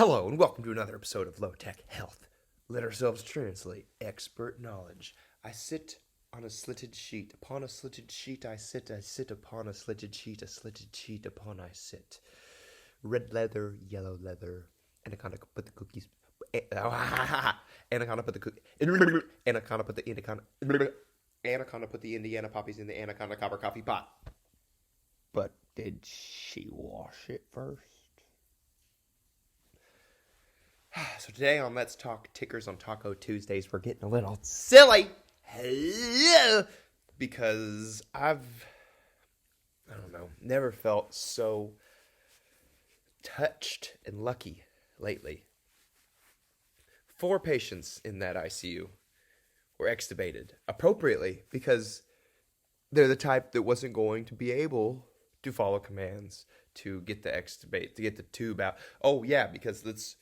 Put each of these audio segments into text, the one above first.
Hello and welcome to another episode of Low Tech Health. Let ourselves translate expert knowledge. I sit on a slitted sheet. Upon a slitted sheet I sit upon a slitted sheet upon I sit. Red leather, yellow leather. Anaconda put the cookies. Anaconda put the cookies. Anaconda put the Anaconda put the Indiana poppies in the Anaconda copper coffee pot. But did she wash it first? So today on Let's Talk Tickers on Taco Tuesdays, we're getting a little silly. Hello! Because I don't know, never felt so touched and lucky lately. 4 patients in that ICU were extubated appropriately because they're the type that wasn't going to be able to follow commands to get the extubate, to get the tube out. Oh yeah, because let's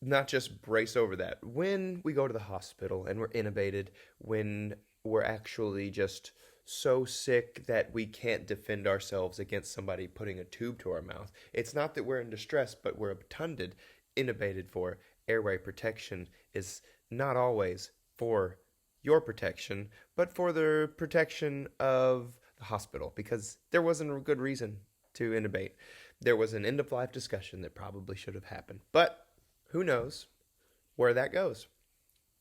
not just brace over that. When we go to the hospital and we're intubated, when we're actually just so sick that we can't defend ourselves against somebody putting a tube to our mouth, it's not that we're in distress, but we're obtunded. Intubated for airway protection is not always for your protection, but for the protection of the hospital, because there wasn't a good reason to intubate. There was an end-of-life discussion that probably should have happened, but who knows where that goes?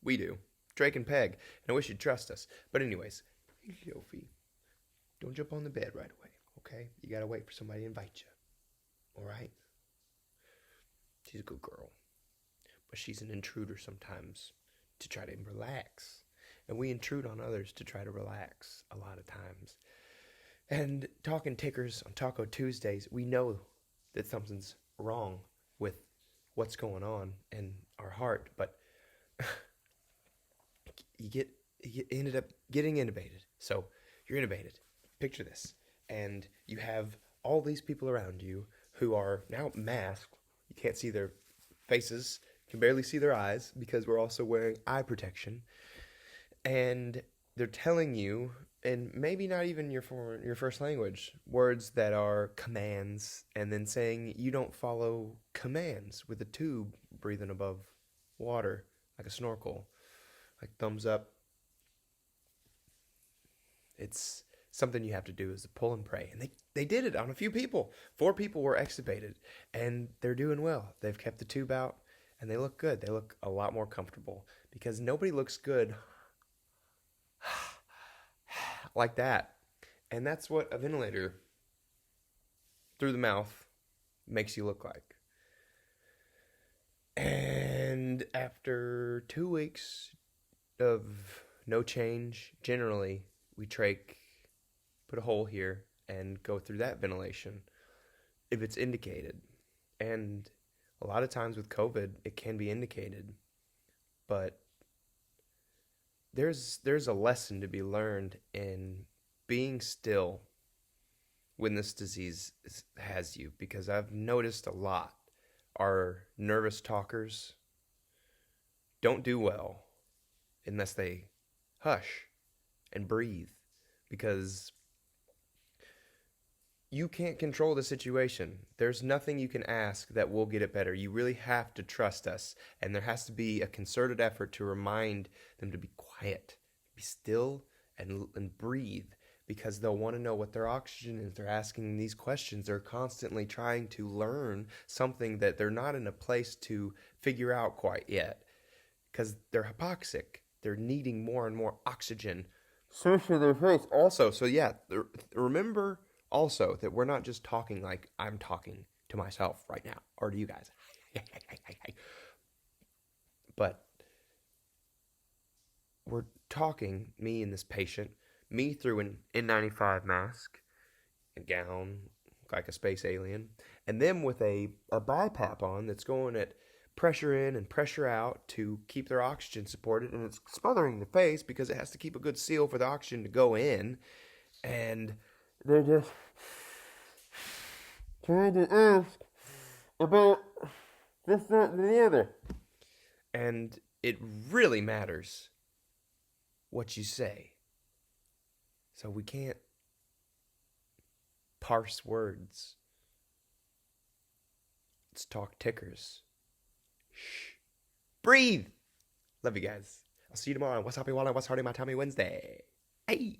We do. Drake and Peg. And I wish you'd trust us. But anyways, Sophie, don't jump on the bed right away, okay? You gotta wait for somebody to invite you. Alright? She's a good girl. But she's an intruder sometimes to try to relax. And we intrude on others to try to relax a lot of times. And talking tickers on Taco Tuesdays, we know that something's wrong with what's going on in our heart, but you ended up getting intubated. So you're intubated. Picture this. And you have all these people around you who are now masked. You can't see their faces. You can barely see their eyes because we're also wearing eye protection. And they're telling you, and maybe not even your first language, words that are commands, and then saying you don't follow commands with a tube breathing above water like a snorkel, like thumbs up. It's something you have to do is to pull and pray. And they did it on a few people. 4 people were extubated, and they're doing well. They've kept the tube out, and they look good. They look a lot more comfortable because nobody looks good like that. And that's what a ventilator through the mouth makes you look like. And after 2 weeks of no change, generally we put a hole here and go through that ventilation if it's indicated. And a lot of times with COVID, it can be indicated, but there's a lesson to be learned in being still when this disease has you, because I've noticed a lot our nervous talkers don't do well unless they hush and breathe, because you can't control the situation. There's nothing you can ask that will get it better. You really have to trust us, and there has to be a concerted effort to remind them to be quiet, be still, and breathe, because they'll want to know what their oxygen is. They're asking these questions. They're constantly trying to learn something that they're not in a place to figure out quite yet, because they're hypoxic. They're needing more and more oxygen. Especially their face also. So yeah, remember also that we're not just talking like I'm talking to myself right now, or to you guys. But we're talking, me and this patient, me through an N95 mask, a gown, like a space alien, and them with a BiPAP on that's going at pressure in and pressure out to keep their oxygen supported, and it's smothering the face because it has to keep a good seal for the oxygen to go in, and they're just trying to ask about this, that, and the other. And it really matters what you say. So we can't parse words. Let's talk tickers. Shh. Breathe. Love you guys. I'll see you tomorrow on What's Hopping While on What's Hurting My Tummy Wednesday. Hey.